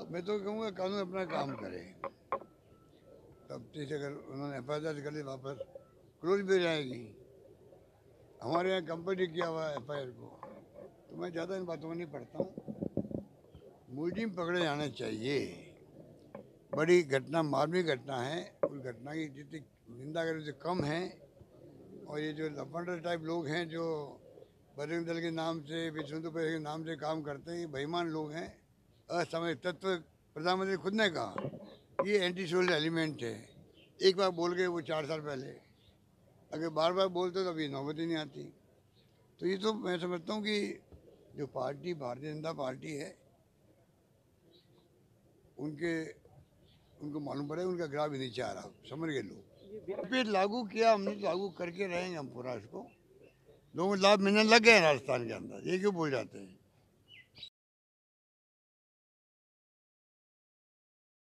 मैं तो कहूँगा कानून अपना काम करे। तब से अगर उन्होंने एफ कर ली वापस क्लोज भी हो जाएगी। हमारे यहाँ कंप्लीट किया हुआ है एफ को, तो मैं ज़्यादा इन बातों में नहीं पढ़ता हूँ। मुलजिम पकड़े जाने चाहिए। बड़ी घटना, मामूली घटना है, उस घटना की जितनी निंदा करें उतनी कम है। और ये जो लफंडर टाइप लोग हैं जो बजरंग दल के नाम से, विश्व हिंदू परिषद के नाम से काम करते हैं, ये बेईमान लोग हैं, असामाजिक तत्व। प्रधानमंत्री खुद ने कहा ये एंटी सोशल एलिमेंट है। एक बार बोल गए वो 4 साल पहले, अगर बार बार बोलते तो अभी नौबत ही नहीं आती। तो ये तो मैं समझता हूँ कि जो पार्टी भारतीय जनता पार्टी है, उनको मालूम पड़े उनका ग्राफ भी नीचे आ रहा, समझ गए लोग। फिर लागू किया हमने, तो लागू करके रहेंगे हम पूरा इसको। लोगों को लाभ मिलने लग गए राजस्थान के अंदर, ये क्यों भूल जाते हैं।